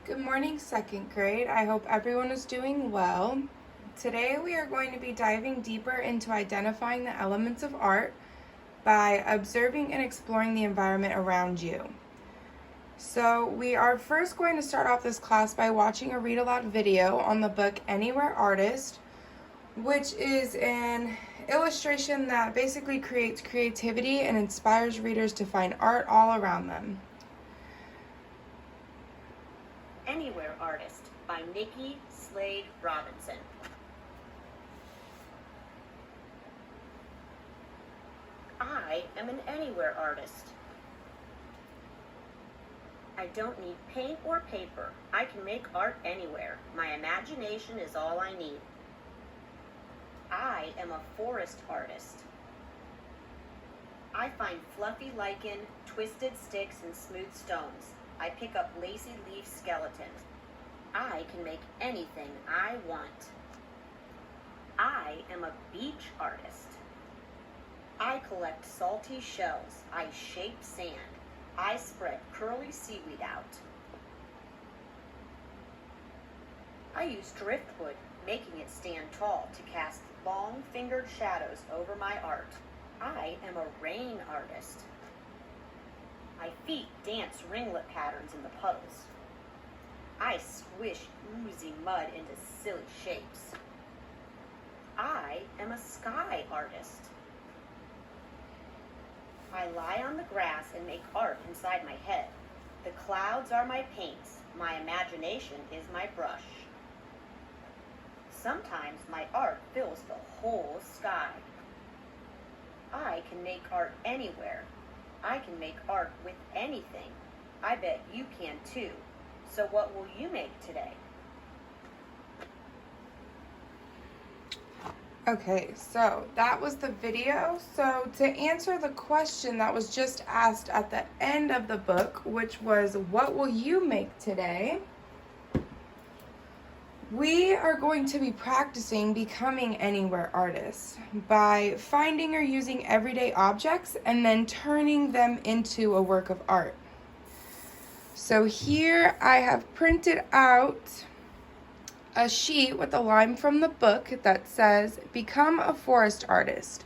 Good morning, second grade. I hope everyone is doing well. Today we are going to be diving deeper into identifying the elements of art by observing and exploring the environment around you. So we are first going to start off this class by watching a read aloud video on the book Anywhere Artist, which is an illustration that basically creates creativity and inspires readers to find art all around them. Anywhere Artist by Nikki Slade Robinson. I am an anywhere artist. I don't need paint or paper. I can make art anywhere. My imagination is all I need. I am a forest artist. I find fluffy lichen, twisted sticks, and smooth stones. I pick up lacy leaf skeletons. I can make anything I want. I am a beach artist. I collect salty shells. I shape sand. I spread curly seaweed out. I use driftwood, making it stand tall to cast long-fingered shadows over my art. I am a rain artist. My feet dance ringlet patterns in the puddles. I squish oozy mud into silly shapes. I am a sky artist. I lie on the grass and make art inside my head. The clouds are my paints. My imagination is my brush. Sometimes my art fills the whole sky. I can make art anywhere. I can make art with anything. I bet you can too. So what will you make today? Okay, so that was the video. So to answer the question that was just asked at the end of the book, which was, what will you make today? We are going to be practicing becoming anywhere artists by finding or using everyday objects and then turning them into a work of art. So here I have printed out a sheet with a line from the book that says, become a forest artist.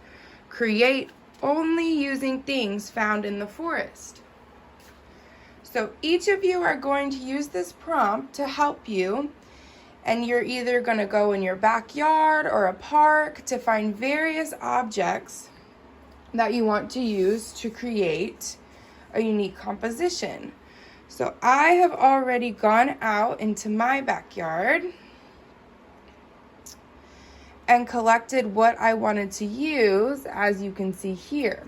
Create only using things found in the forest. So each of you are going to use this prompt to help you. And you're either going to go in your backyard or a park to find various objects that you want to use to create a unique composition. So I have already gone out into my backyard and collected what I wanted to use, as you can see here.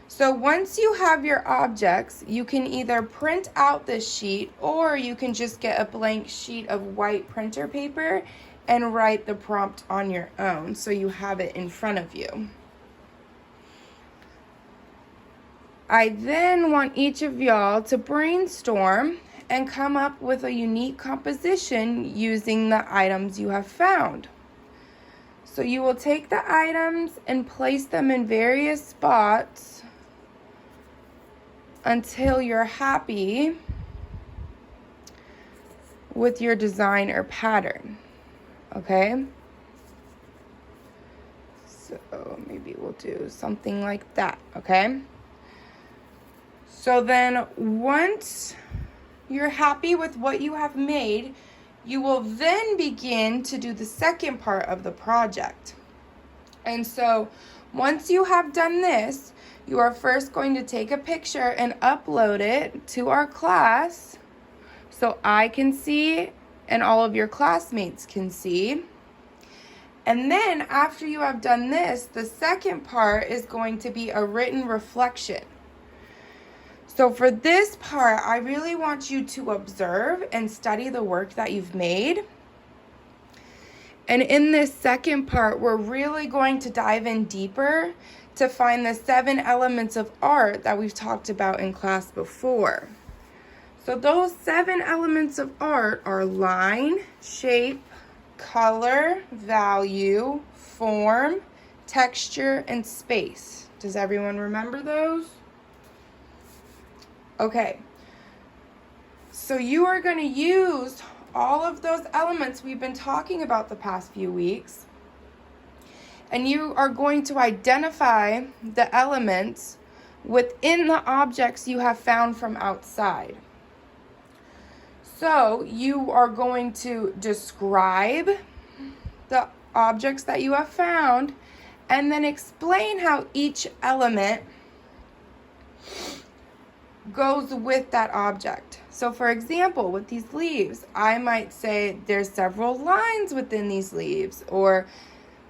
So once you have your objects, you can either print out this sheet or you can just get a blank sheet of white printer paper and write the prompt on your own so you have it in front of you. I then want each of y'all to brainstorm and come up with a unique composition using the items you have found. So you will take the items and place them in various spots until you're happy with your design or pattern, okay? So maybe we'll do something like that, okay? So then once you're happy with what you have made, you will then begin to do the second part of the project. And so once you have done this, you are first going to take a picture and upload it to our class so I can see and all of your classmates can see. And then after you have done this, the second part is going to be a written reflection. So for this part, I really want you to observe and study the work that you've made. And in this second part, we're really going to dive in deeper to find the 7 elements of art that we've talked about in class before. So those 7 elements of art are line, shape, color, value, form, texture, and space. Does everyone remember those? Okay, So you are going to use all of those elements we've been talking about the past few weeks, and you are going to identify the elements within the objects you have found from outside. So you are going to describe the objects that you have found and then explain how each element goes with that object. So for example, with these leaves, I might say there's several lines within these leaves, or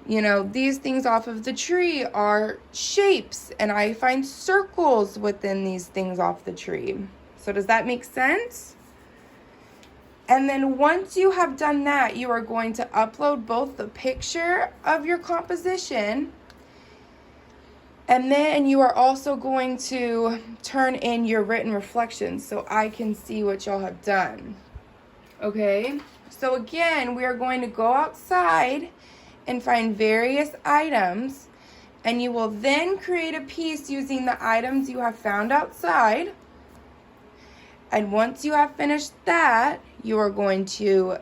these things off of the tree are shapes, and I find circles within these things off the tree. So does that make sense? And then once you have done that, you are going to upload both the picture of your composition, and then you are also going to turn in your written reflections so I can see what y'all have done. Okay? So again, we are going to go outside and find various items, and you will then create a piece using the items you have found outside. And once you have finished that, you are going to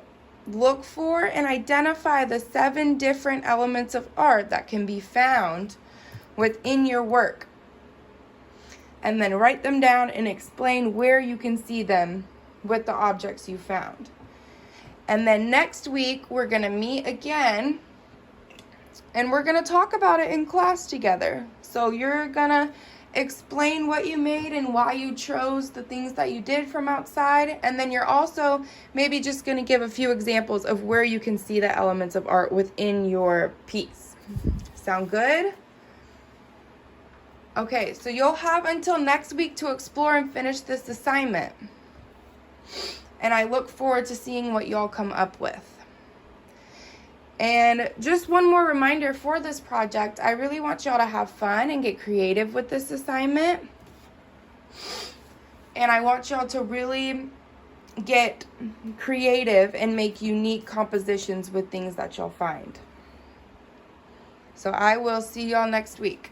look for and identify the 7 different elements of art that can be found within your work. And then write them down and explain where you can see them with the objects you found. And then next week, we're going to meet again, and we're going to talk about it in class together. So you're going to explain what you made and why you chose the things that you did from outside. And then you're also maybe just going to give a few examples of where you can see the elements of art within your piece. Sound good? Okay, so you'll have until next week to explore and finish this assignment. And I look forward to seeing what y'all come up with. And just one more reminder for this project, I really want y'all to have fun and get creative with this assignment. And I want y'all to really get creative and make unique compositions with things that y'all find. So I will see y'all next week.